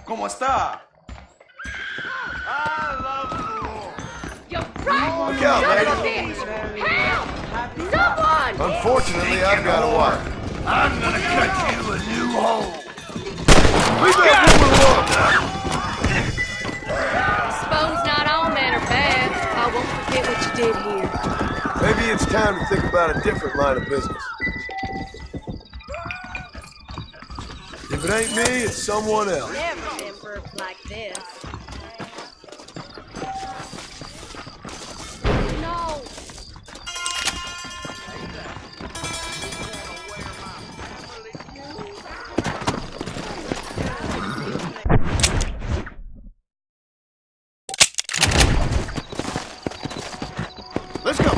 ¿Cómo está? You're right! Look out, Son lady. of a bitch! Help! Someone! Unfortunately, I've got a wife. I'm gonna cut you a new hole. Leave that woman Suppose not all men are bad. I won't forget what you did here. alone. Maybe it's time to think about a different line of business. If it ain't me, it's someone else. Never been birthed like this. No! Let's go.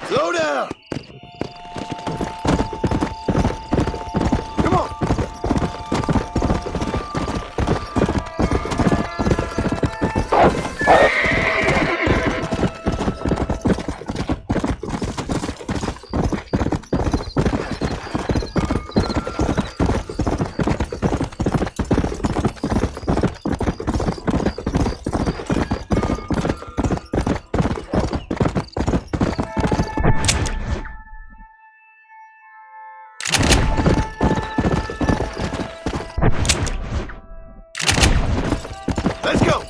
Slow down! Come on! Let's go!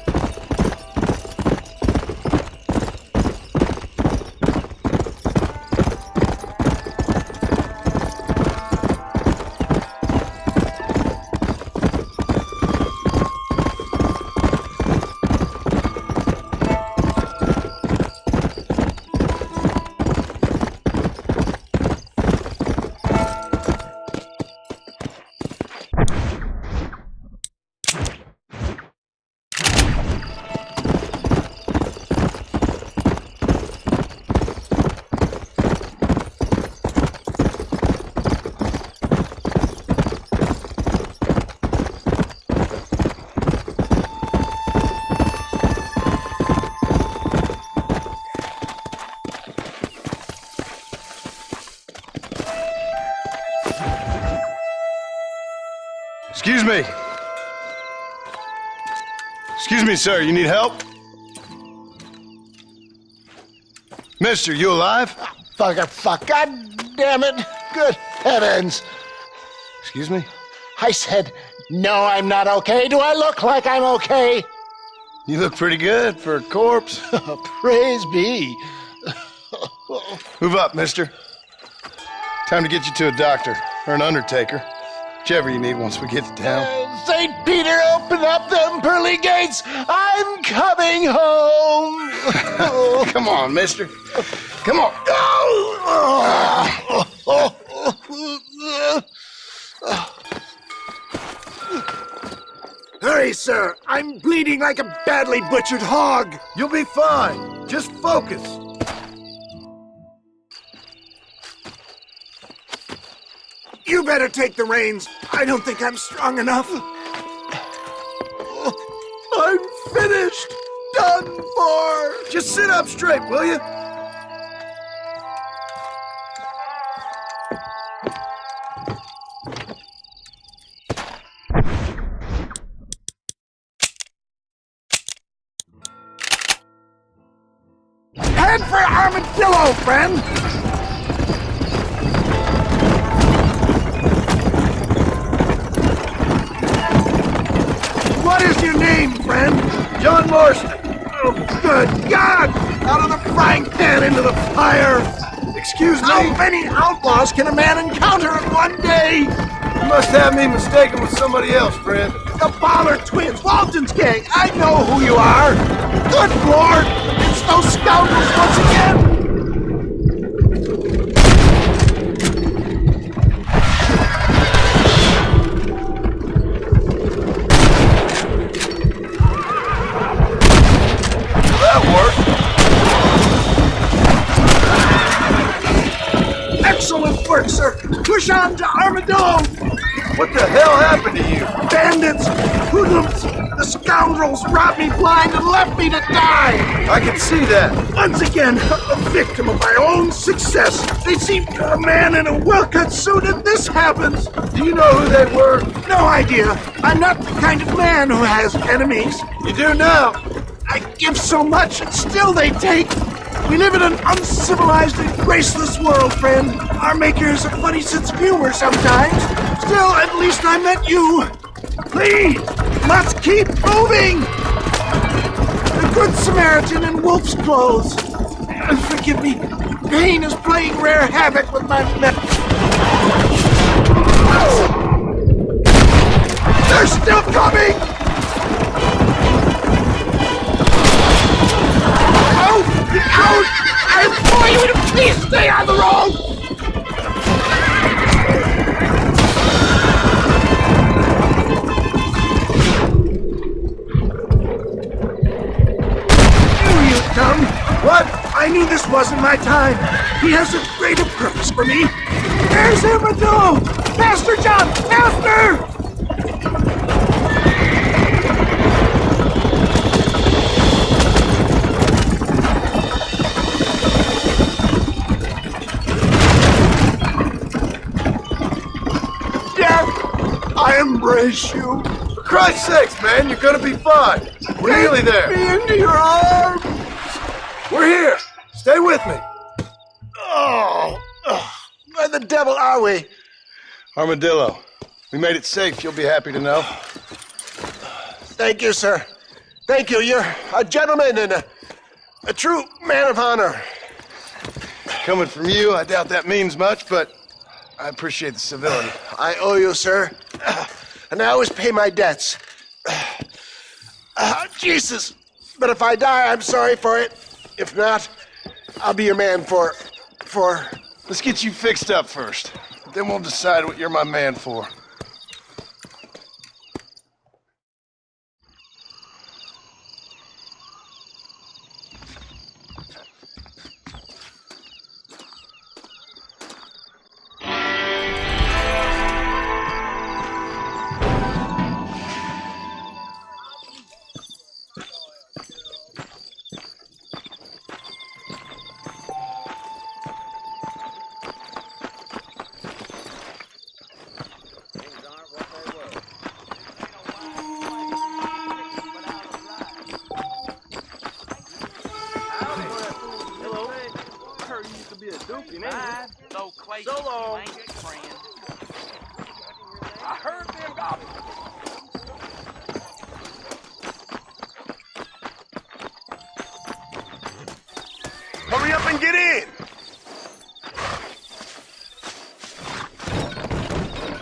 Excuse me. Excuse me, sir. You need help? Mister, you alive? Fuck, God damn it. Good heavens. Excuse me? I said, no, I'm not okay. Do I look like I'm okay? You look pretty good for a corpse. Praise be. Move up, mister. Time to get you to a doctor or an undertaker. Whichever you need once we get to town. St. Peter, open up them pearly gates. I'm coming home. Come on, mister. Come on. Hurry, sir. I'm bleeding like a badly butchered hog. You'll be fine. Just focus. You better take the reins. I don't think I'm strong enough. I'm finished. Done for. Just sit up straight, will you? Head for Armadillo, friend! What is your name, friend? John Marston. Oh, good God! Out of the frying pan into the fire! Excuse me? How many outlaws can a man encounter in one day? You must have me mistaken with somebody else, friend. The Baller twins, Walton's gang. I know who you are. Good Lord! It's those scoundrels once again! That worked. Excellent work, sir. Push on to Armadillo. What the hell happened to you? Bandits, hoodlums, the scoundrels robbed me blind and left me to die. I can see that. Once again, a victim of my own success. They seem for a man in a well-cut suit and this happens. Do you know who they were? No idea. I'm not the kind of man who has enemies. You do now. I give so much and still they take. We live in an uncivilized and graceless world, friend. Our maker has a funny sense of humor sometimes. Still, at least I met you. Please, let's keep moving. The Good Samaritan in wolf's clothes. Forgive me, pain is playing rare havoc with my neck. They're still coming! Out! I implore you to please stay on the road! Here you come. What? I knew this wasn't my time. He has a greater purpose for me. There's Armadillo! Master John! Master! I embrace you. For Christ's sakes, man, you're gonna be fine. We're nearly there. Take me into your arms. We're here. Stay with me. Oh, where the devil are we? Armadillo. We made it safe, you'll be happy to know. Thank you, sir. Thank you. You're a gentleman and a true man of honor. Coming from you, I doubt that means much, but I appreciate the civility. I owe you, sir. And I always pay my debts. Jesus. But if I die, I'm sorry for it. If not, I'll be your man for... Let's get you fixed up first. Then we'll decide what you're my man for. and get in.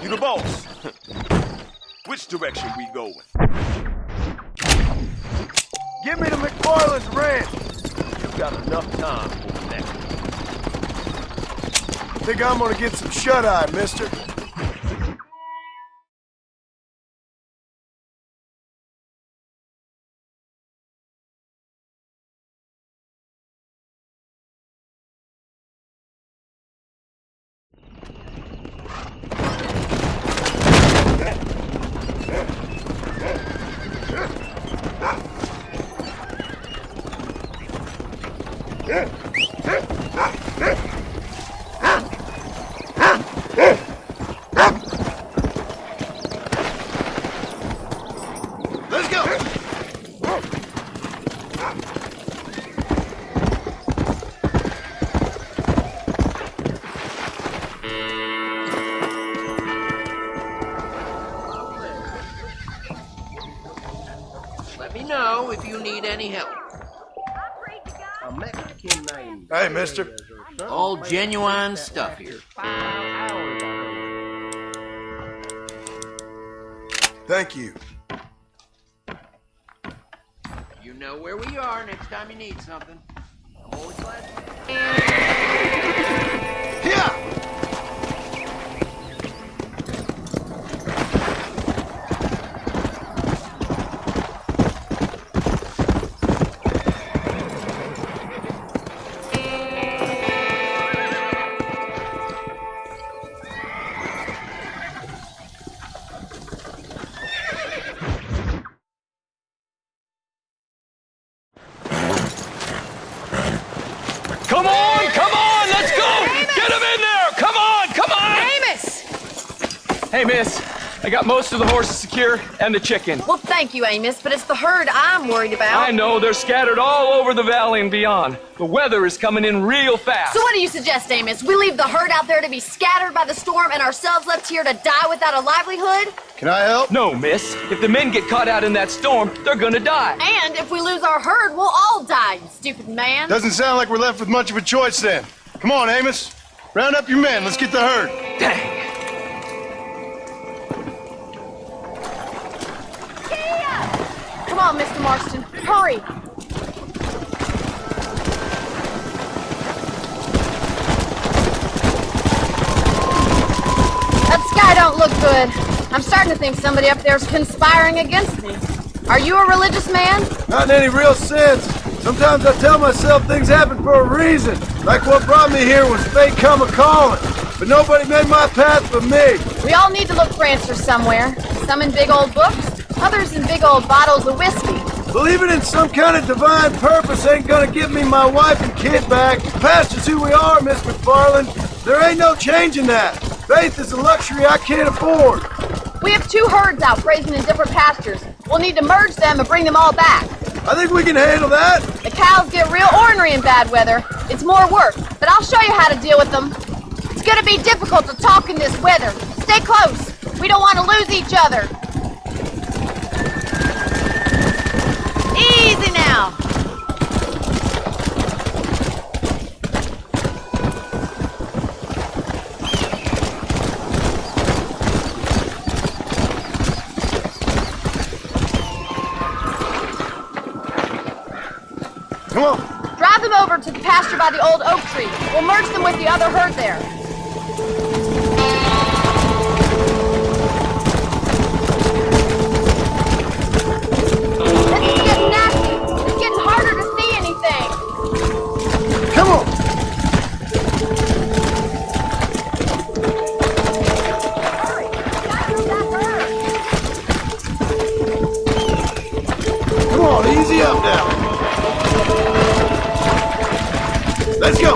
You the boss. Which direction we going? Give me the McFarland's ranch. You got enough time for that. Think I'm gonna get some shut-eye, mister. Let's go! Let me know if you need any help. Hey, mister. All genuine stuff here. Thank you. You know where we are next time you need something. I'm always glad to. Yeah! Come on, let's go! Get him in there! Come on! Amos! Hey, miss, I got most of the horses secure and the chicken. Well, thank you, Amos, but it's the herd I'm worried about. I know, they're scattered all over the valley and beyond. The weather is coming in real fast. So what do you suggest, Amos? We leave the herd out there to be scattered by the storm and ourselves left here to die without a livelihood? Can I help? No, miss. If the men get caught out in that storm, they're gonna die. And if we lose our herd, we'll all die, you stupid man. Doesn't sound like we're left with much of a choice then. Come on, Amos. Round up your men. Let's get the herd. Dang. Come on, Mr. Marston. Hurry. That sky don't look good. I'm starting to think somebody up there's conspiring against me. Are you a religious man? Not in any real sense. Sometimes I tell myself things happen for a reason. Like what brought me here was fate come a-calling. But nobody made my path but me. We all need to look for answers somewhere. Some in big old books, others in big old bottles of whiskey. Believing in some kind of divine purpose ain't gonna give me my wife and kid back. The past is who we are, Miss McFarland. There ain't no changing that. Faith is a luxury I can't afford. We have 2 herds out grazing in different pastures. We'll need to merge them and bring them all back. I think we can handle that. The cows get real ornery in bad weather. It's more work, but I'll show you how to deal with them. It's gonna be difficult to talk in this weather. Stay close. We don't want to lose each other. Easy now. Come on. Drive them over to the pasture by the old oak tree. We'll merge them with the other herd there. This is getting nasty. It's getting harder to see anything. Come on. Hurry. Gotta move that herd. Come on, easy up now. Let's go.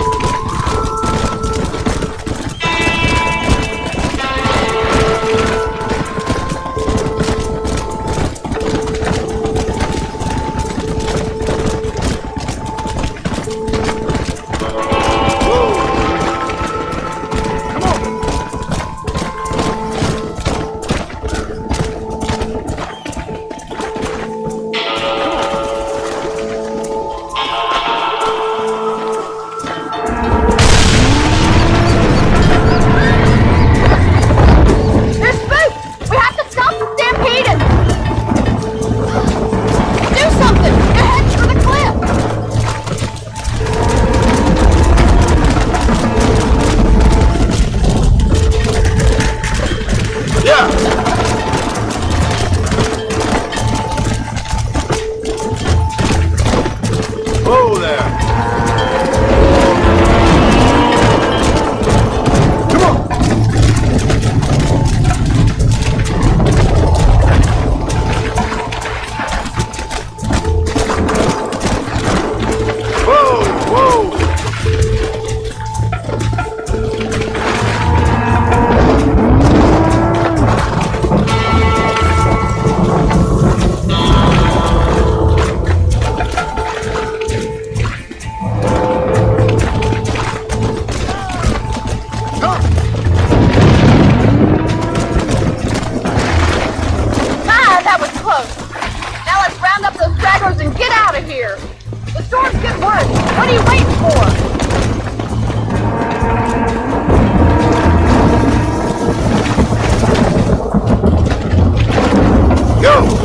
here. The storm's getting worse. What are you waiting for? Go!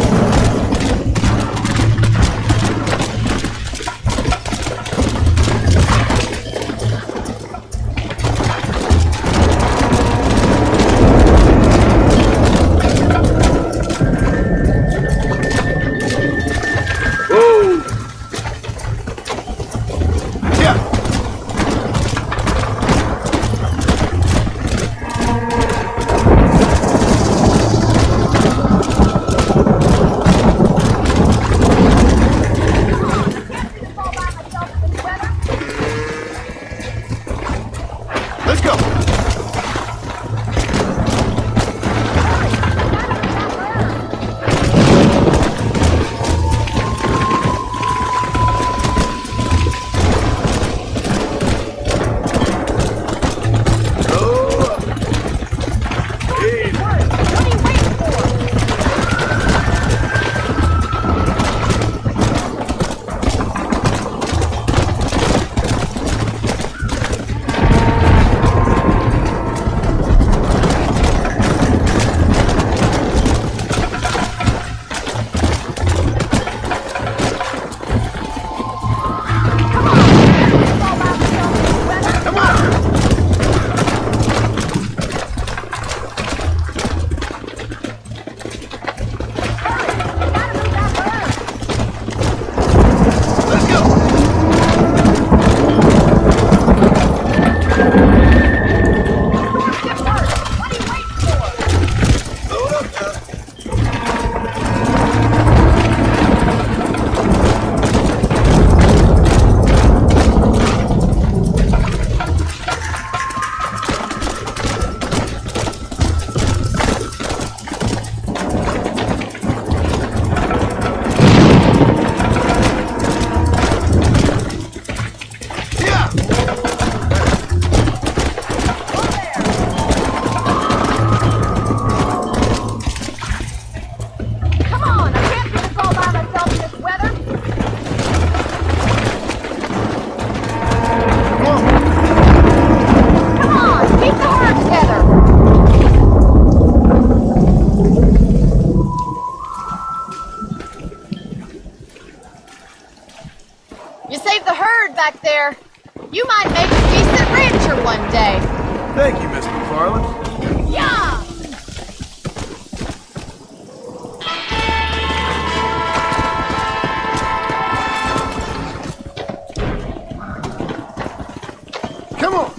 Let's go! You saved the herd back there. You might make a decent rancher one day. Thank you, Miss McFarland. Yeah! Come on!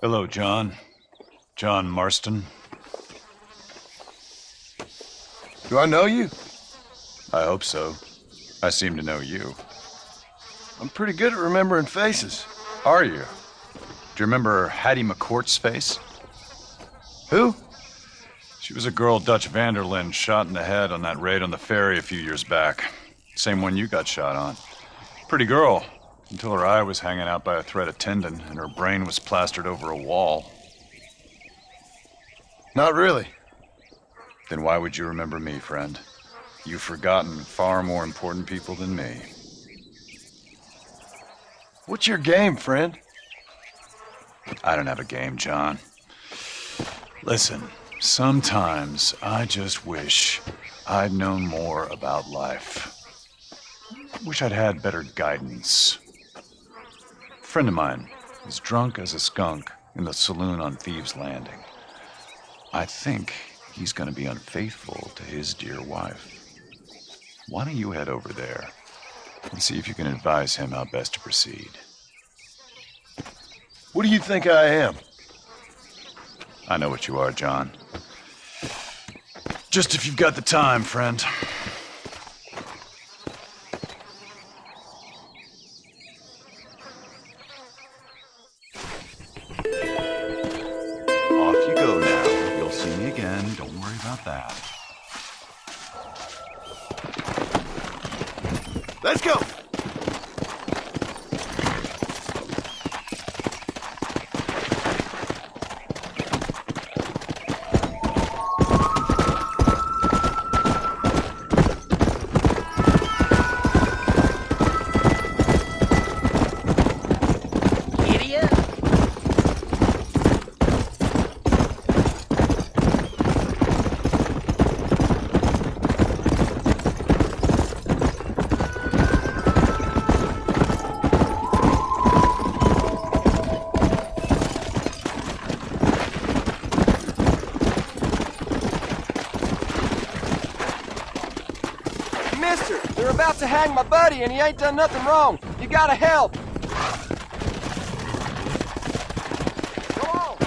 Hello, John. John Marston. Do I know you? I hope so. I seem to know you. I'm pretty good at remembering faces. Are you? Do you remember Hattie McCourt's face? Who? She was a girl Dutch Vanderlyn shot in the head on that raid on the ferry a few years back. Same one you got shot on. Pretty girl, until her eye was hanging out by a thread of tendon and her brain was plastered over a wall. Not really. Then why would you remember me, friend? You've forgotten far more important people than me. What's your game, friend? I don't have a game, John. Listen, sometimes I just wish I'd known more about life. Wish I'd had better guidance. A friend of mine was drunk as a skunk in the saloon on Thieves' Landing. I think he's gonna be unfaithful to his dear wife. Why don't you head over there and see if you can advise him how best to proceed? What do you think I am? I know what you are, John. Just if you've got the time, friend. Off you go now. You'll see me again. Don't worry about that. Let's go! Mister, they're about to hang my buddy and he ain't done nothing wrong. You gotta help. Go on.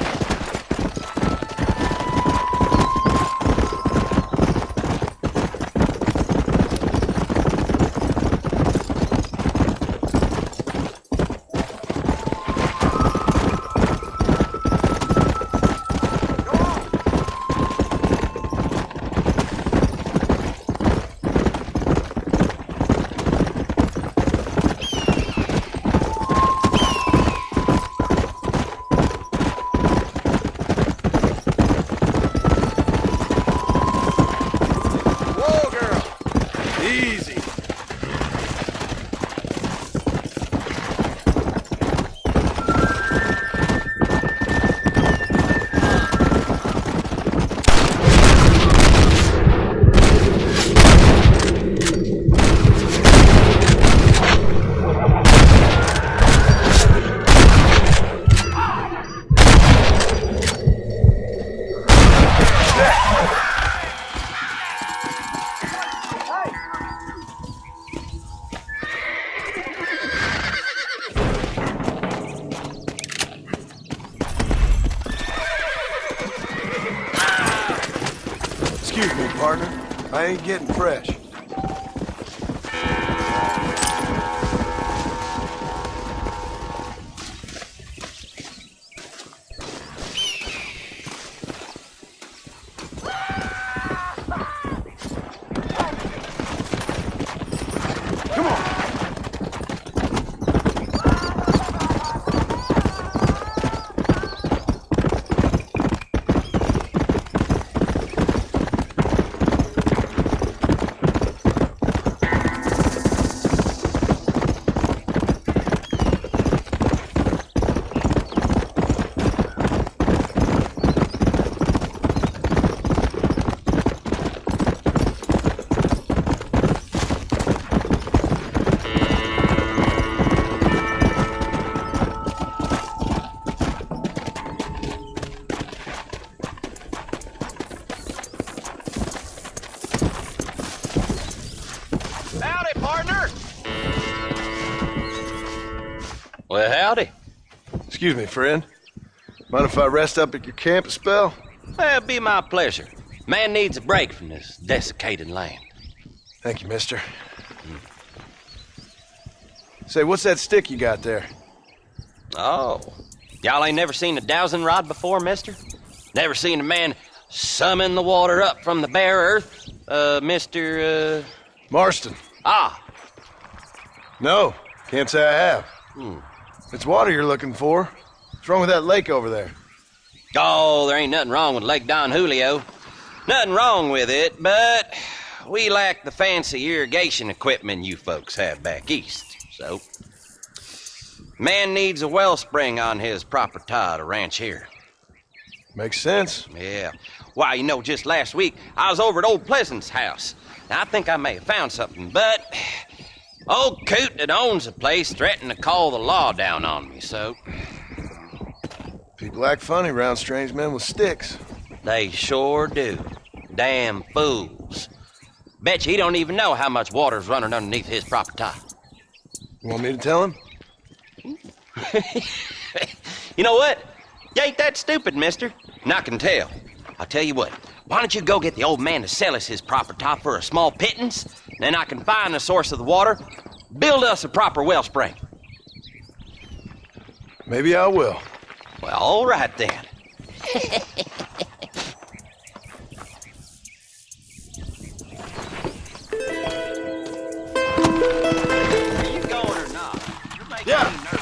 Excuse me, partner. I ain't getting fresh. Well, howdy. Excuse me, friend. Mind if I rest up at your camp a spell? Well, it'd be my pleasure. Man needs a break from this desiccated land. Thank you, mister. Say, what's that stick you got there? Oh. Y'all ain't never seen a dowsing rod before, mister? Never seen a man summon the water up from the bare earth, Mr. Marston. Ah. No, can't say I have. It's water you're looking for. What's wrong with that lake over there? Oh, there ain't nothing wrong with Lake Don Julio. Nothing wrong with it, but we lack the fancy irrigation equipment you folks have back east, so... Man needs a wellspring on his property to ranch here. Makes sense. Yeah. Why, you know, just last week, I was over at Old Pleasant's house. Now, I think I may have found something, but... Old Coot that owns the place threatened to call the law down on me, so... People act funny around strange men with sticks. They sure do. Damn fools. Bet you he don't even know how much water's running underneath his property. You want me to tell him? You know what? You ain't that stupid, mister. And I can tell. I'll tell you what. Why don't you go get the old man to sell us his property for a small pittance? Then I can find the source of the water, build us a proper wellspring. Maybe I will. Well, all right then. Are you going or not? You're making me nervous.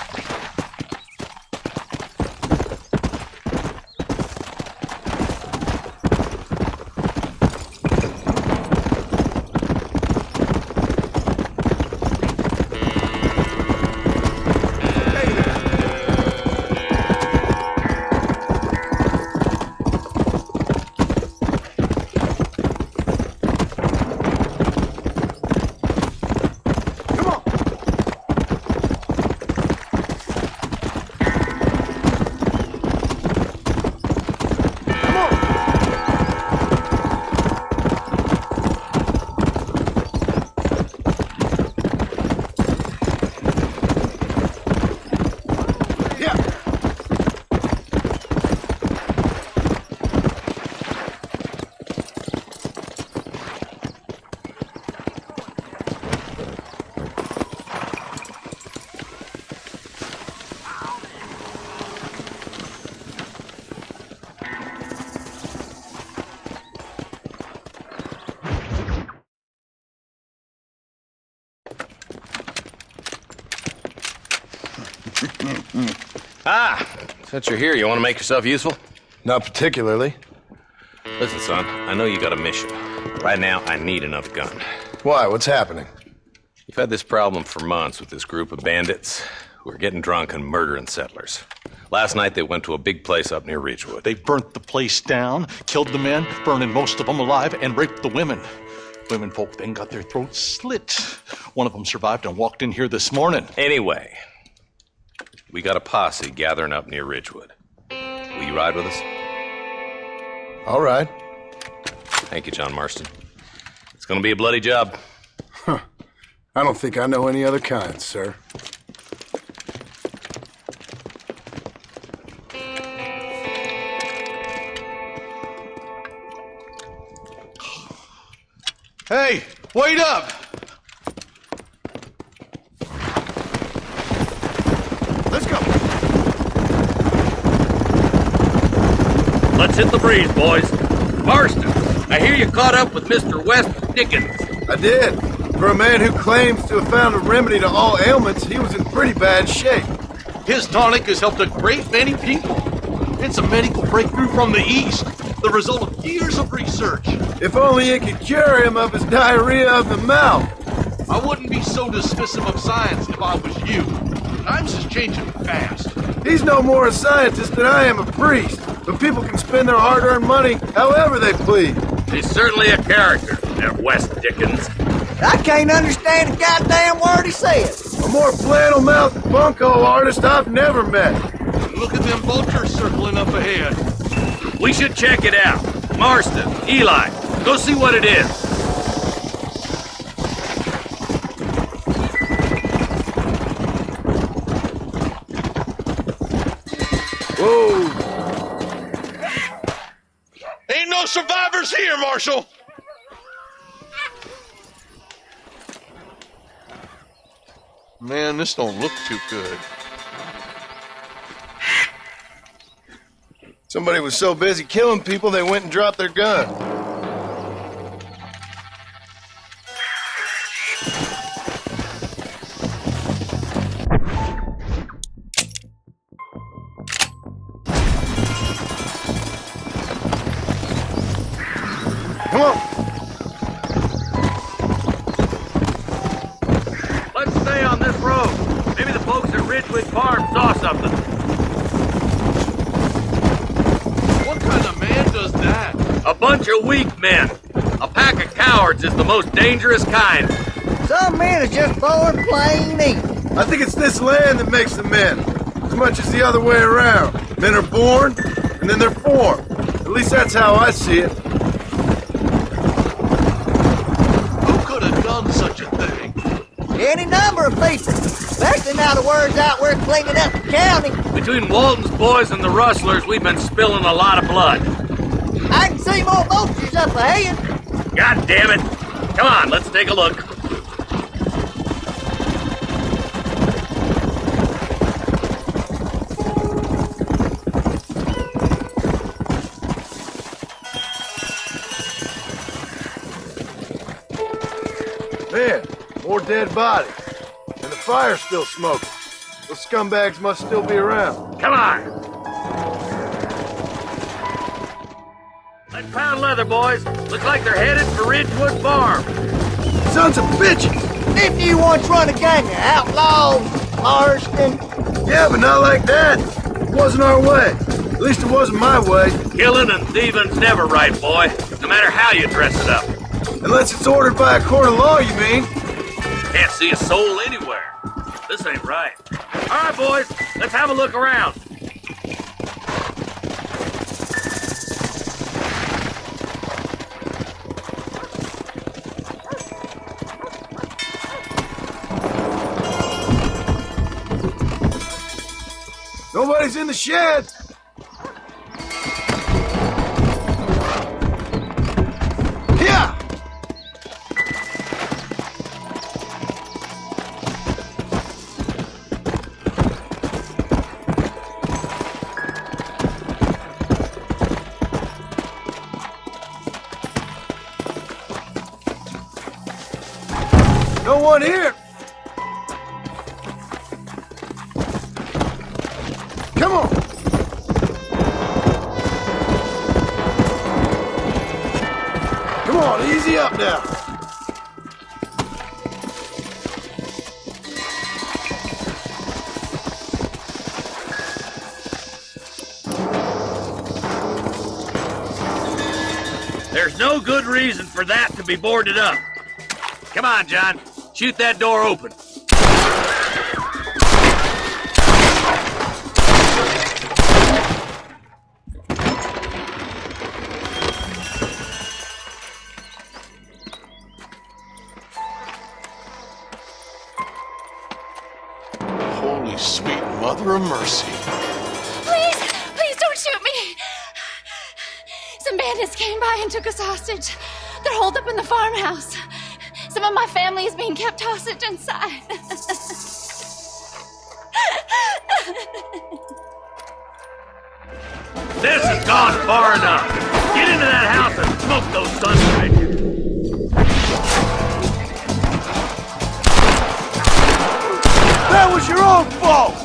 Since you're here, you want to make yourself useful? Not particularly. Listen, son, I know you got a mission. Right now, I need another gun. Why? What's happening? You've had this problem for months with this group of bandits who are getting drunk and murdering settlers. Last night, they went to a big place up near Ridgewood. They burnt the place down, killed the men, burning most of them alive, and raped the women. Women folk then got their throats slit. One of them survived and walked in here this morning. Anyway, we got a posse gathering up near Ridgewood. Will you ride with us? All right. Thank you, John Marston. It's gonna be a bloody job. Huh. I don't think I know any other kind, sir. Hey, wait up! Let's go. Let's hit the breeze, boys. Marston, I hear you caught up with Mr. West Dickens. I did. For a man who claims to have found a remedy to all ailments, he was in pretty bad shape. His tonic has helped a great many people. It's a medical breakthrough from the East, the result of years of research. If only it could cure him of his diarrhea of the mouth. I wouldn't be so dismissive of science if I was you. Times is changing fast. He's no more a scientist than I am a priest, but people can spend their hard-earned money however they please. He's certainly a character, that West Dickens. I can't understand a goddamn word he said. A more flannel-mouthed bunco artist I've never met. Look at them vultures circling up ahead. We should check it out. Marston, Eli, go see what it is. Whoa! Ain't no survivors here, Marshal! Man, this don't look too good. Somebody was so busy killing people they went and dropped their gun. Come on. Let's stay on this road. Maybe the folks at Ridgewood Farm saw something. What kind of man does that? A bunch of weak men. A pack of cowards is the most dangerous kind. Some men are just born plain evil. I think it's this land that makes the men, as much as the other way around. Men are born, and then they're formed. At least that's how I see it. Who could have done such a thing? Any number of people. Especially now the word's out we're cleaning up the county. Between Walton's boys and the rustlers, we've been spilling a lot of blood. I can see more vultures up ahead. God damn it. Come on, let's take a look. Man, more dead bodies. And the fire's still smoking. Those scumbags must still be around. Come on. Let's pound leather, boys. Looks like they're headed for Ridgewood Farm. Sons of bitches! If you once run a gang of outlaws, Marston. Yeah, but not like that. It wasn't our way. At least it wasn't my way. Killing and thieving's never right, boy. No matter how you dress it up. Unless it's ordered by a court of law, you mean? Can't see a soul anywhere. This ain't right. All right, boys. Let's have a look around. Nobody's in the shed. Yeah. No one here. Come on. Come on, easy up now. There's no good reason for that to be boarded up. Come on, John. Shoot that door open. Holy sweet mother of mercy. Please don't shoot me. Some bandits came by and took us hostage. They're holed up in the farmhouse. Some of my family is being kept hostage inside. This has gone far enough. Get into that house and smoke those sons of bitches. That was your own fault!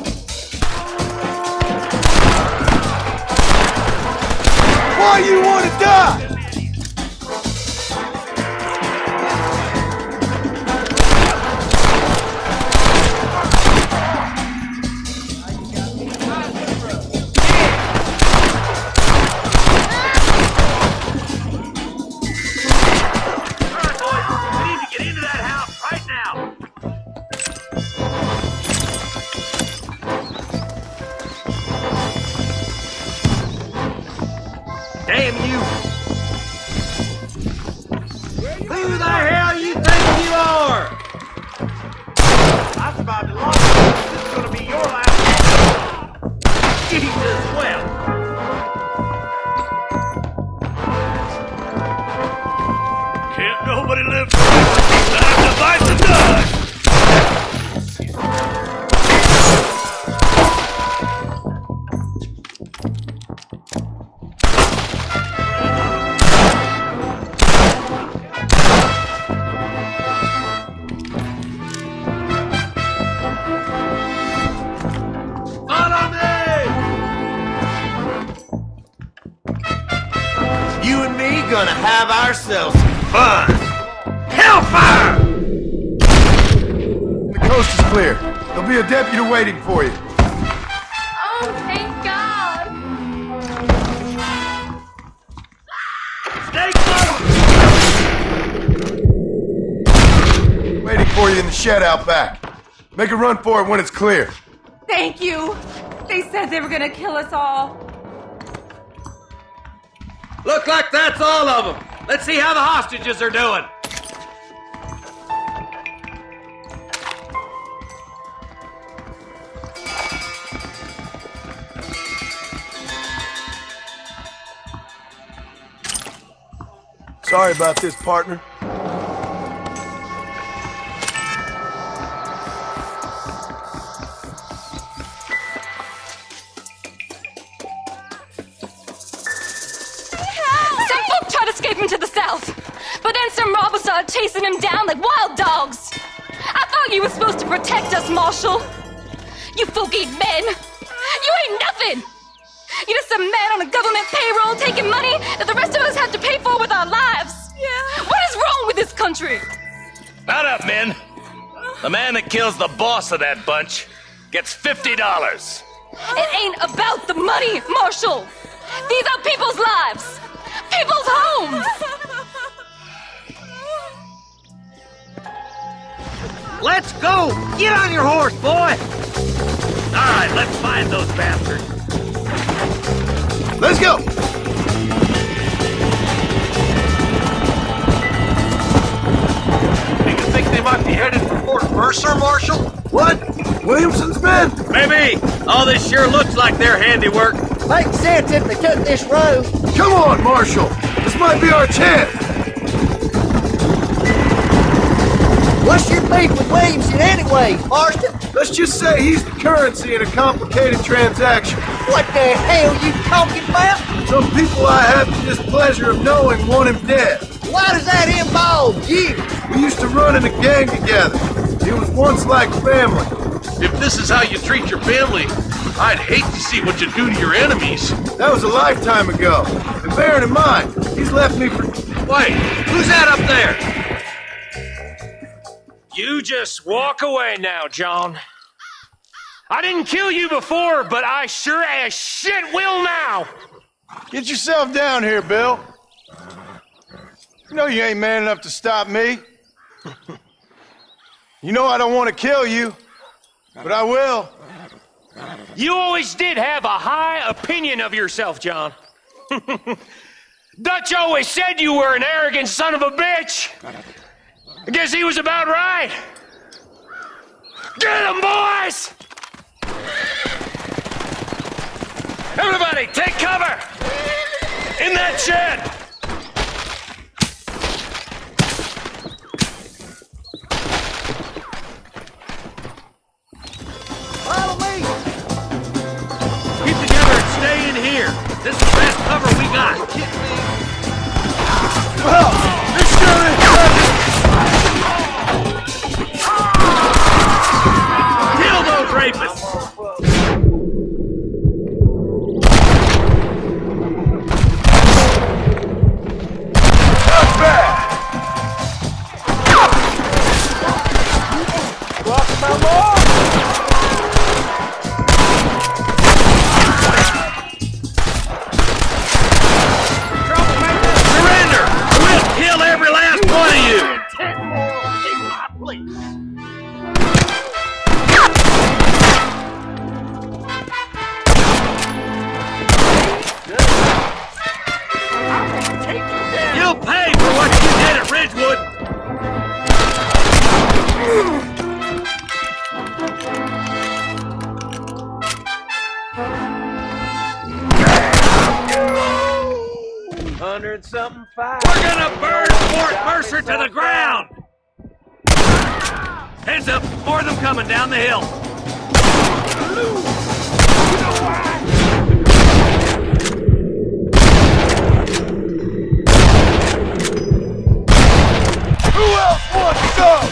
Why you want to die? Damn you! Who the hell you think you are? That's about the last. This is gonna be your last. Jesus, well. Can't nobody live forever. Time to bite the dust. gonna have ourselves some fun. Hellfire! The coast is clear. There'll be a deputy waiting for you. Oh, thank God. Stay close! Waiting for you in the shed out back. Make a run for it when it's clear. Thank you. They said they were gonna kill us all. Look like that's all of them. Let's see how the hostages are doing. Sorry about this, partner. Some folk tried escaping to the south, but then some robbers started chasing him down like wild dogs. I thought you were supposed to protect us, Marshal. You folk ain't men. You ain't nothing. You're just some man on a government payroll taking money that the rest of us have to pay for with our lives. Yeah. What is wrong with this country? Not up, men. The man that kills the boss of that bunch gets $50. It ain't about the money, Marshal. These are people's lives. People's homes. Let's go! Get on your horse, boy! All right, let's find those bastards. Let's go! Do you think they might be headed for Fort Mercer, Marshal? What? Williamson's men? Maybe. All this sure looks like their handiwork. Makes sense if they took this road. Come on, Marshal! This might be our chance! What's your beef with Williamson anyway, Marston? Let's just say he's the currency in a complicated transaction. What the hell you talking about? Some people I have the displeasure of knowing want him dead. Why does that involve you? We used to run in a gang together. It was once like family. If this is how you treat your family, I'd hate to see what you do to your enemies. That was a lifetime ago. And bearing in mind, he's left me for... Wait, who's that up there? You just walk away now, John. I didn't kill you before, but I sure as shit will now. Get yourself down here, Bill. You know you ain't man enough to stop me. You know I don't want to kill you, but I will. You always did have a high opinion of yourself, John. Dutch always said you were an arrogant son of a bitch. I guess he was about right. Get him, boys! Everybody, take cover! In that shed! Follow me. Keep together and stay in here. This is the best cover we got. Well, this sure is tragic. Kill those rapists! Not bad. Welcome, my lord. Surrender! We'll kill every last one of you! You'll pay for what you did at Ridgewood! Something fire. We're gonna burn Fort Mercer to the ground! Heads up, more of them coming down the hill. Who else wants some?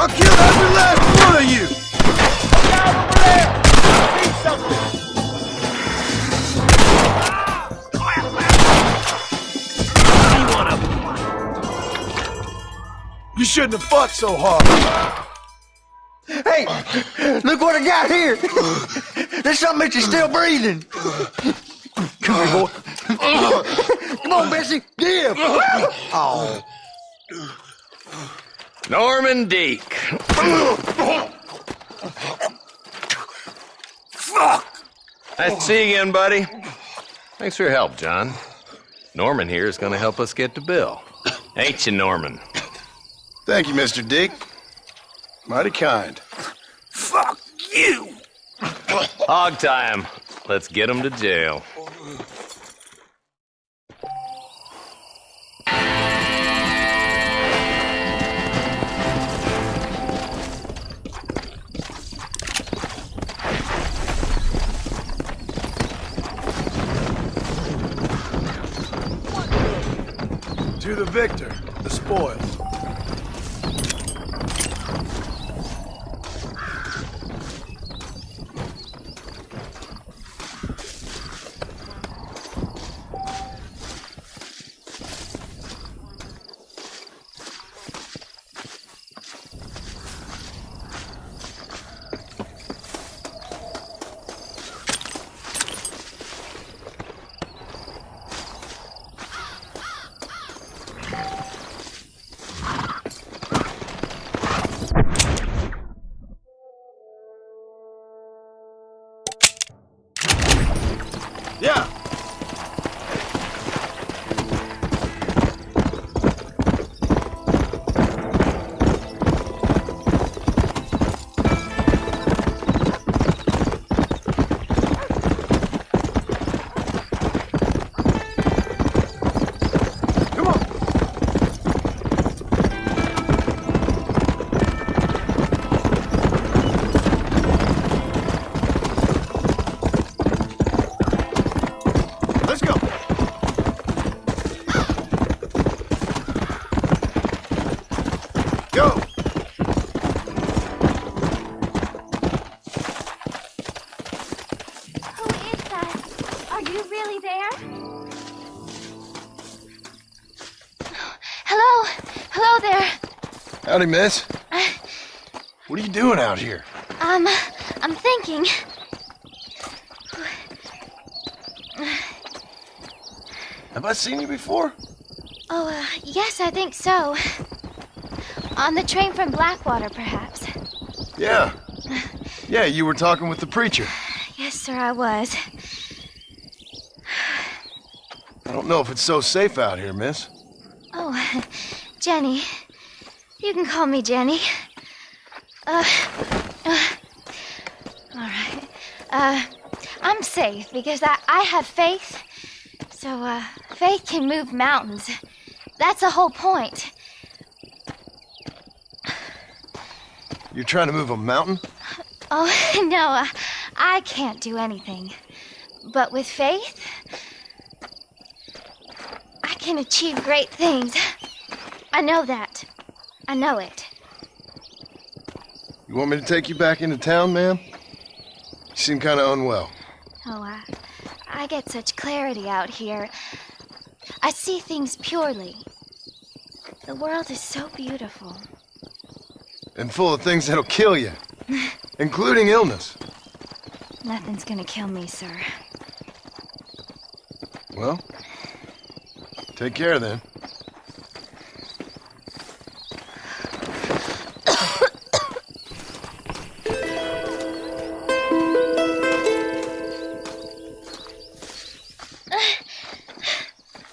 I'll kill every last one of you! Look out over there! I see something! You shouldn't have fought so hard. Hey, look what I got here. There's something that you're still breathing. Come here, boy. Come on, Bessie. Give. Oh. Norman Deek. Fuck! Nice to see you again, buddy. Thanks for your help, John. Norman here is going to help us get to Bill. Ain't you, Norman? Thank you, Mr. Deek. Mighty kind. Fuck you! Hog tie him. Let's get him to jail. To the victor, the spoils. Yeah. Howdy, miss. What are you doing out here? I'm thinking. Have I seen you before? Oh, yes, I think so. On the train from Blackwater, perhaps. Yeah. Yeah, you were talking with the preacher. Yes, sir, I was. I don't know if it's so safe out here, miss. Oh, Jenny. You can call me Jenny. All right. I'm safe because I have faith. So, faith can move mountains. That's the whole point. You're trying to move a mountain? Oh, no, I can't do anything. But with faith, I can achieve great things. I know that. I know it. You want me to take you back into town, ma'am? You seem kind of unwell. Oh, I get such clarity out here. I see things purely. The world is so beautiful. And full of things that'll kill you, including illness. Nothing's gonna kill me, sir. Well, take care then.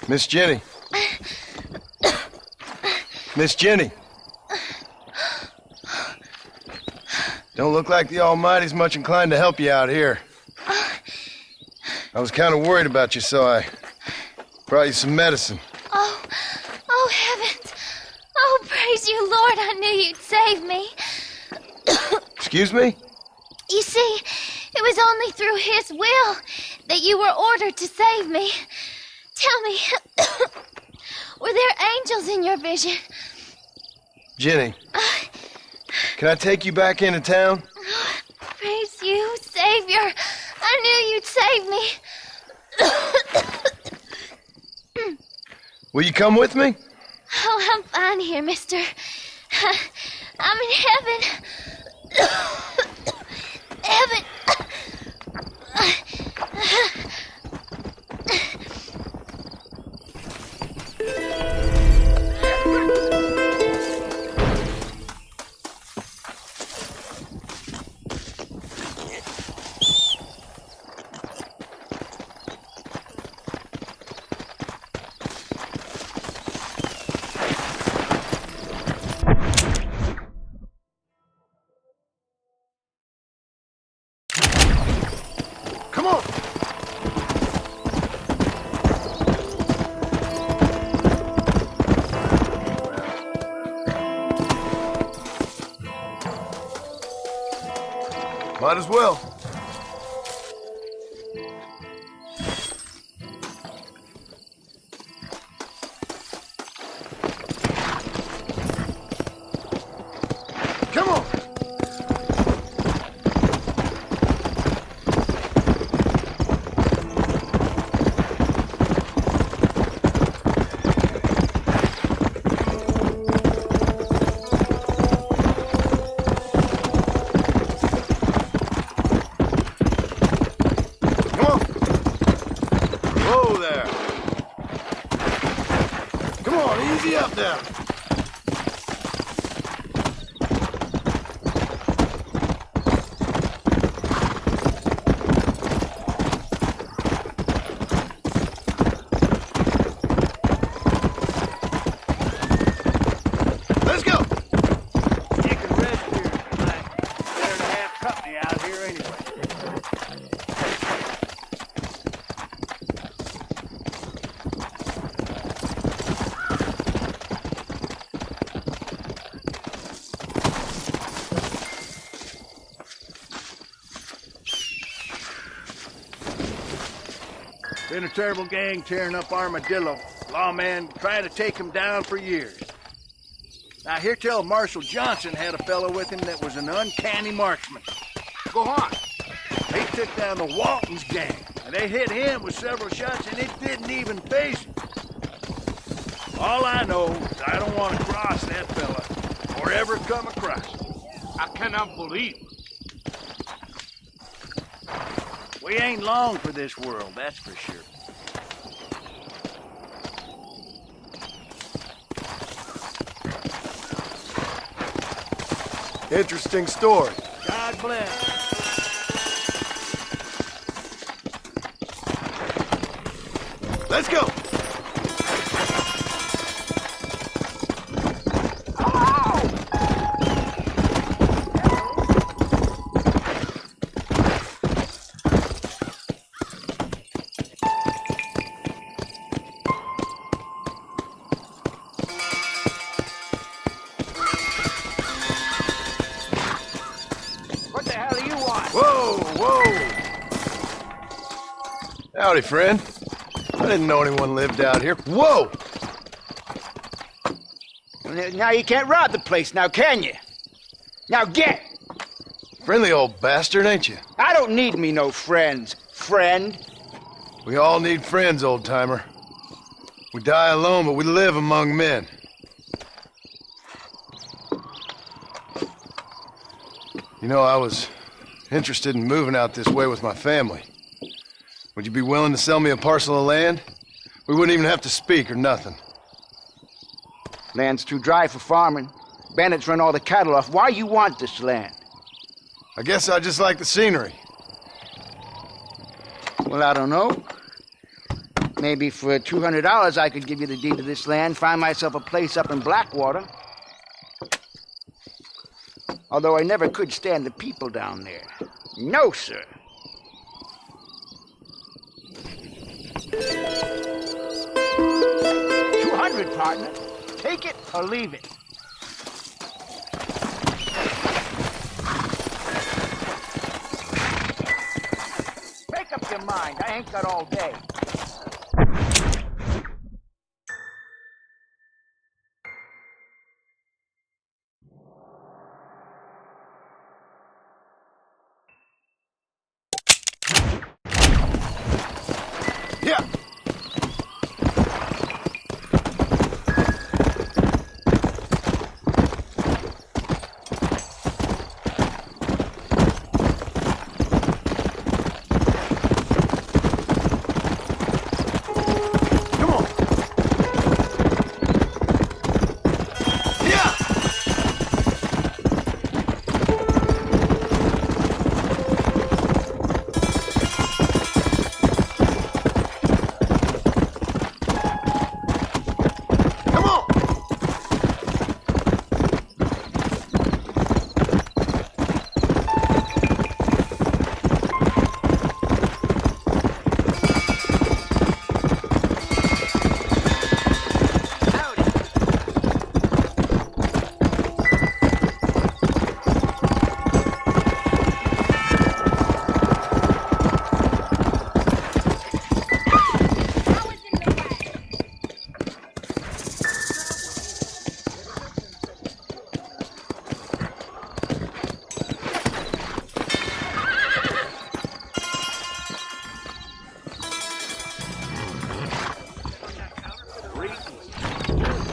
Miss Jenny. Miss Jenny. Don't look like the Almighty's much inclined to help you out here. I was kind of worried about you, so I brought you some medicine. Oh, heavens. Oh, praise you, Lord. I knew you'd save me. Excuse me? You see, it was only through His will that you were ordered to save me. Tell me, were there angels in your vision? Jenny, Can I take you back into town? Praise you, Savior. I knew you'd save me. Will you come with me? Oh, I'm fine here, mister. I'm in heaven. Heaven. Come on! Might as well. Come on! Easy up now. Let's go. You can rest here tonight. Better to have company out here anyway. Been a terrible gang tearing up Armadillo. Lawman trying to take him down for years. Now, here tell Marshal Johnson had a fellow with him that was an uncanny marksman. Go on. They took down the Walton's gang, and they hit him with several shots, and it didn't even phase him. All I know is I don't want to cross that fella, or ever come across him. I cannot believe. We ain't long for this world, that's for sure. Interesting story. God bless. Let's go. Howdy, friend. I didn't know anyone lived out here. Whoa! Now you can't rob the place now, can you? Now get! Friendly old bastard, ain't you? I don't need me no friends, friend. We all need friends, old-timer. We die alone, but we live among men. You know, I was interested in moving out this way with my family. Would you be willing to sell me a parcel of land? We wouldn't even have to speak or nothing. Land's too dry for farming. Bandits run all the cattle off. Why you want this land? I guess I just like the scenery. Well, I don't know. Maybe for $200 I could give you the deed to this land, find myself a place up in Blackwater. Although I never could stand the people down there. No, sir. 200, partner. Take it or leave it. Make up your mind. I ain't got all day. Yeah.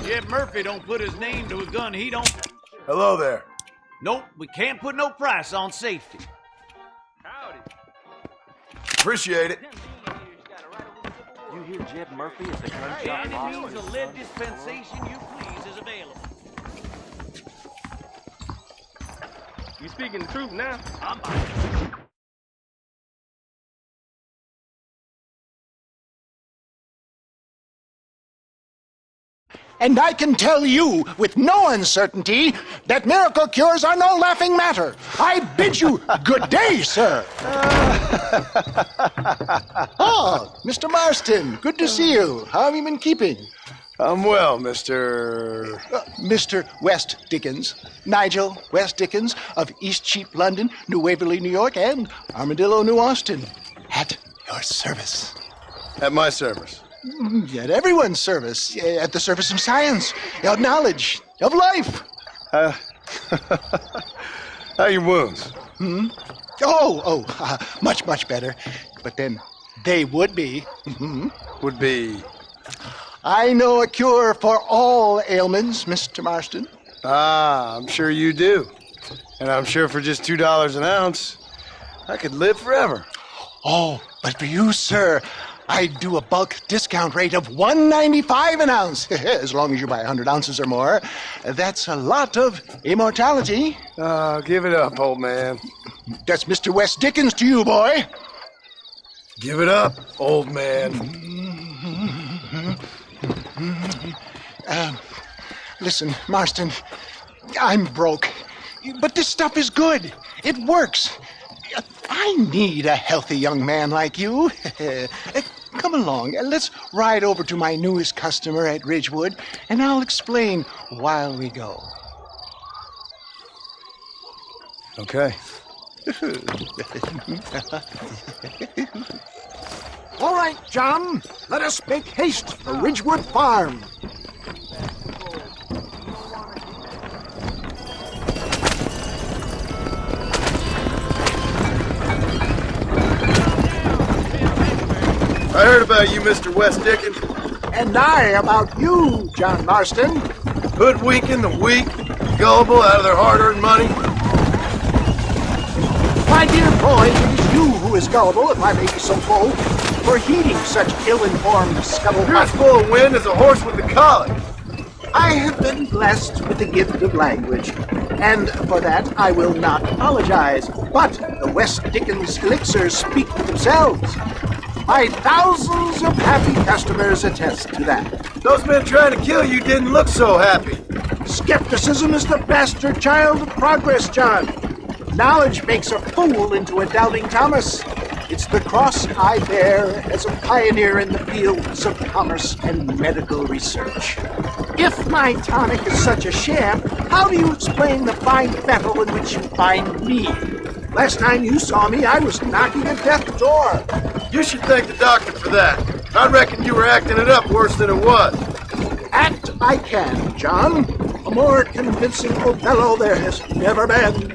Jeb Murphy don't put his name to a gun he don't... Hello there. Nope, we can't put no price on safety. Appreciate it. You hear Jeb Murphy at the gun Hey, shop? any news of lead dispensation you please is available. You speaking the truth now? And I can tell you with no uncertainty that miracle cures are no laughing matter. I bid you good day, sir. Oh, Mr. Marston, good to see you. How have you been keeping? I'm well, Mr. Mr. West Dickens. Nigel West Dickens of East Cheap, London, New Waverly, New York, and Armadillo, New Austin. At your service. At my service. At everyone's service. At the service of science, of knowledge, of life. How are your wounds? Much, much better. But then they would be. Would be? I know a cure for all ailments, Mr. Marston. Ah, I'm sure you do. And I'm sure for just $2 an ounce, I could live forever. Oh, but for you, sir, I'd do a bulk discount rate of $1.95 an ounce, as long as you buy 100 ounces or more. That's a lot of immortality. Give it up, old man. That's Mr. West Dickens to you, boy. Give it up, old man. Listen, Marston, I'm broke, but this stuff is good. It works. I need a healthy young man like you. Come along, let's ride over to my newest customer at Ridgewood, and I'll explain while we go. Okay. All right, John, let us make haste for Ridgewood Farm. I heard about you, Mr. West Dickens. And I about you, John Marston. Hoodwinking the weak, gullible out of their hard-earned money. My dear boy, it is you who is gullible, if I may be so bold, for heeding such ill-informed scuttlebutt. You're as full of wind as a horse with the colic. I have been blessed with the gift of language, and for that I will not apologize. But the West Dickens elixirs speak for themselves. My thousands of happy customers attest to that. Those men trying to kill you didn't look so happy. Skepticism is the bastard child of progress, John. Knowledge makes a fool into a doubting Thomas. It's the cross I bear as a pioneer in the fields of commerce and medical research. If my tonic is such a sham, how do you explain the fine battle in which you find me? Last time you saw me, I was knocking at death's door. You should thank the doctor for that. I reckon you were acting it up worse than it was. Act I can, John. A more convincing Othello there has never been.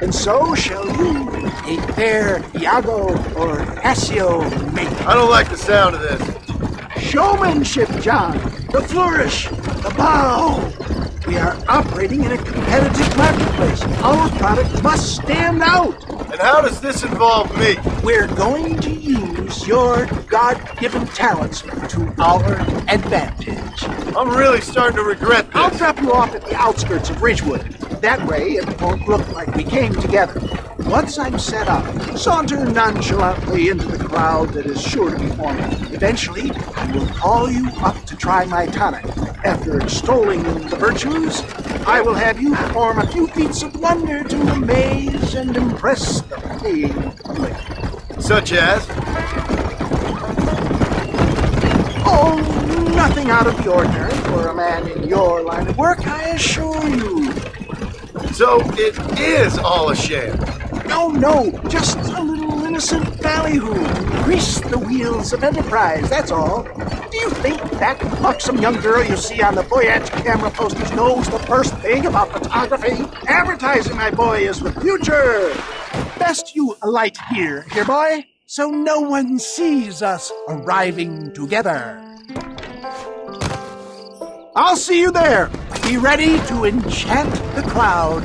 and so shall you, a fair Iago or Cassio mate. I don't like the sound of this. Showmanship, John. The flourish, the bow. We are operating in a competitive marketplace. Our product must stand out. And how does this involve me? We're going to use your God-given talents to our advantage. I'm really starting to regret this. I'll drop you off at the outskirts of Ridgewood. That way it won't look like we came together. Once I'm set up, saunter nonchalantly into the crowd that is sure to be forming. Eventually, I will call you up to try my tonic. After extolling the virtues, I will have you perform a few feats of wonder to amaze and impress the paying public. Such as? Oh, nothing out of the ordinary for a man in your line of work, I assure you. So it is all a sham. No, just a little innocent ballyhoo to grease the wheels of enterprise, that's all. Do you think that buxom young girl you see on the voyage camera posters knows the first thing about photography? Advertising, my boy, is the future. Best you alight here, dear boy, so no one sees us arriving together. I'll see you there. Be ready to enchant the crowd.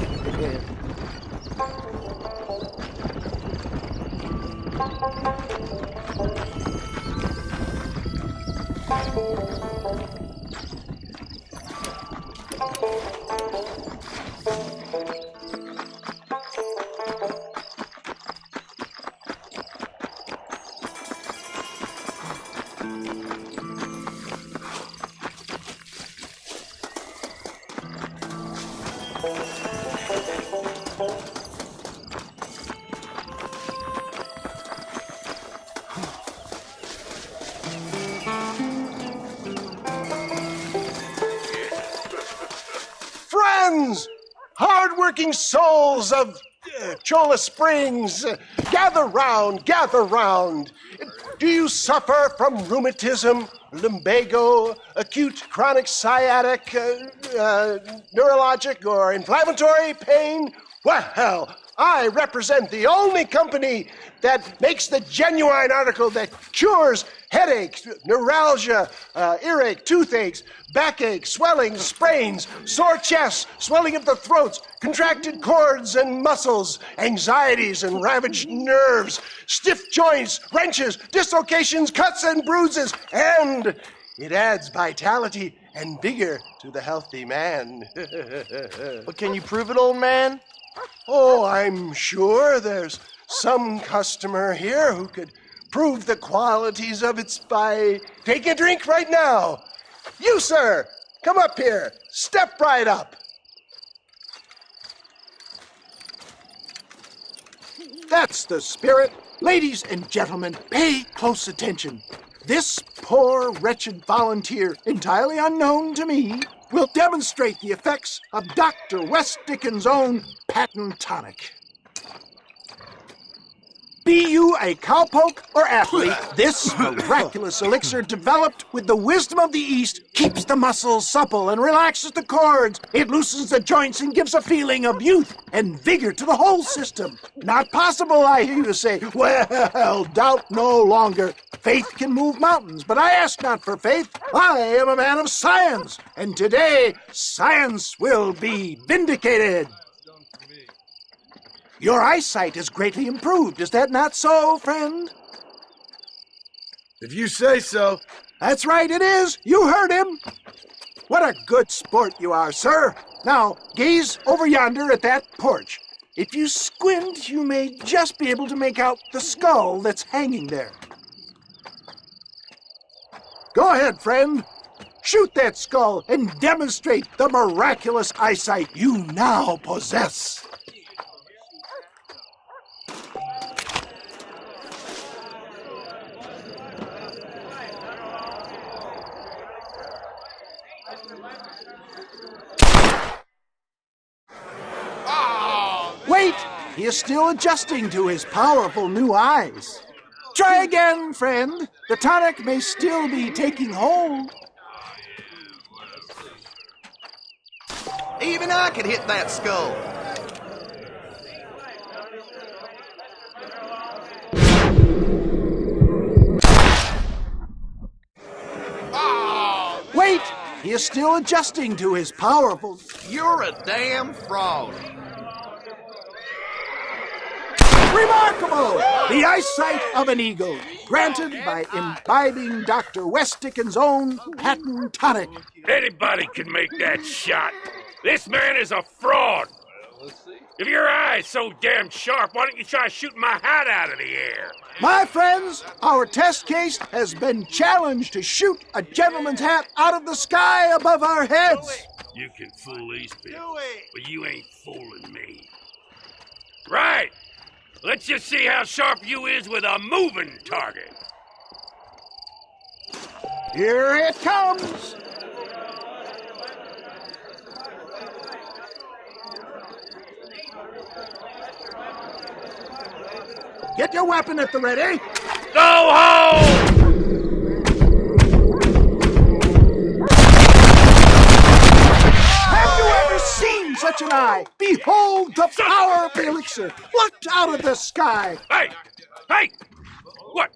Friends, hard-working souls of Cholla Springs, gather round, gather round. Do you suffer from rheumatism, lumbago, acute chronic sciatic, neurologic, or inflammatory pain? Well, I represent the only company that makes the genuine article that cures headaches, neuralgia, earache, toothaches, backache, swelling, sprains, sore chests, swelling of the throats, contracted cords and muscles, anxieties and ravaged nerves, stiff joints, wrenches, dislocations, cuts and bruises, and it adds vitality and vigor to the healthy man. But can you prove it, old man? Oh, I'm sure there's some customer here who could prove the qualities of it by taking a drink right now. You, sir, come up here. Step right up. That's the spirit. Ladies and gentlemen, pay close attention. This poor, wretched volunteer, entirely unknown to me, will demonstrate the effects of Dr. West Dickens' own patent tonic. Be you a cowpoke or athlete, this miraculous elixir developed with the wisdom of the East keeps the muscles supple and relaxes the cords. It loosens the joints and gives a feeling of youth and vigor to the whole system. Not possible, I hear you say. Well, doubt no longer. Faith can move mountains, but I ask not for faith. I am a man of science, and today science will be vindicated. Your eyesight is greatly improved. Is that not so, friend? If you say so. That's right, it is. You heard him. What a good sport you are, sir. Now, gaze over yonder at that porch. If you squint, you may just be able to make out the skull that's hanging there. Go ahead, friend. Shoot that skull and demonstrate the miraculous eyesight you now possess. Wait! He is still adjusting to his powerful new eyes. Try again, friend. The tonic may still be taking hold. Even I could hit that skull. He is still adjusting to his powerful... You're a damn fraud. Remarkable! The eyesight of an eagle, granted by imbibing Dr. Westickens' own patent tonic. Anybody can make that shot. This man is a fraud. If your eye's so damn sharp, why don't you try shooting my hat out of the air? My friends, our test case has been challenged to shoot a gentleman's hat out of the sky above our heads. You can fool these people, but you ain't fooling me. Right. Let's just see how sharp you is with a moving target. Here it comes. Get your weapon at the ready. Go home! Have you ever seen such an eye? Behold the power of the elixir, plucked out of the sky. Hey! Hey! What?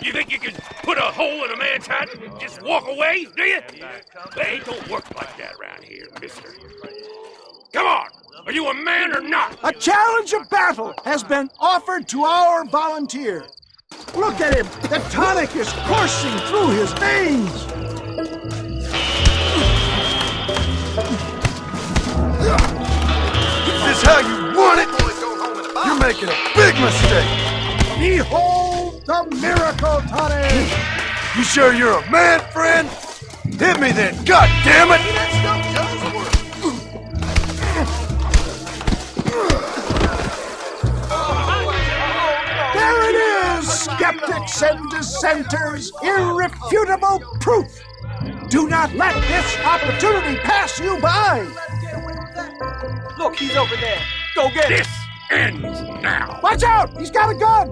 You think you can put a hole in a man's hat and just walk away, do you? Hey, it don't work like that around here, mister. Come on! Are you a man or not? A challenge of battle has been offered to our volunteer. Look at him! The tonic is coursing through his veins! Is this how you want it? You're making a big mistake. Behold the miracle tonic! You sure you're a man, friend? Hit me then, God damn it! There it is, skeptics and dissenters, irrefutable proof. Do not let this opportunity pass you by. Look, he's over there. Go get him. This ends now. Watch out! He's got a gun!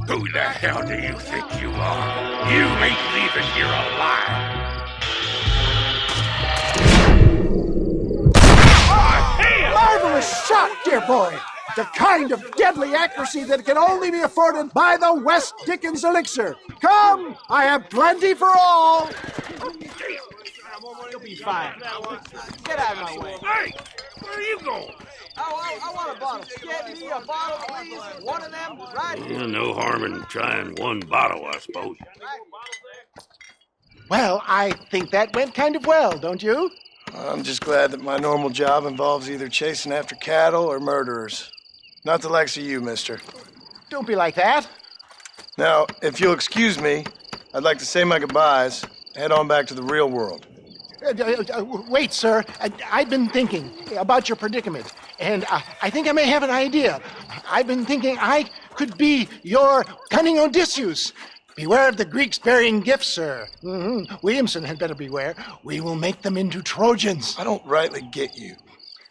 Who the hell do you think you are? You ain't leaving here alive. Marvelous shot, dear boy. The kind of deadly accuracy that can only be afforded by the West Dickens elixir. Come, I have plenty for all. You'll be fine. Get out of my way. Hey, where are you going? I want a bottle. Get me a bottle, please. One of them, right here. No harm in trying one bottle, I suppose. Well, I think that went kind of well, don't you? I'm just glad that my normal job involves either chasing after cattle or murderers. Not the likes of you, mister. Don't be like that. Now, if you'll excuse me, I'd like to say my goodbyes, head on back to the real world. Wait, sir. I've been thinking about your predicament, and I think I may have an idea. I've been thinking I could be your cunning Odysseus. Beware of the Greeks bearing gifts, sir. Williamson had better beware. We will make them into Trojans. I don't rightly get you.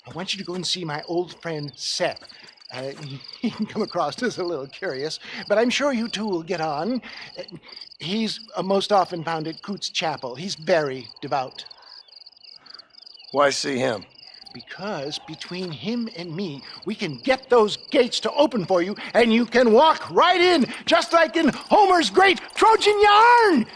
I want you to go and see my old friend Seth. He can come across as a little curious, but I'm sure you two will get on. He's most often found at Coots Chapel. He's very devout. Why see him? Because between him and me, we can get those gates to open for you, and you can walk right in, just like in Homer's great Trojan yarn!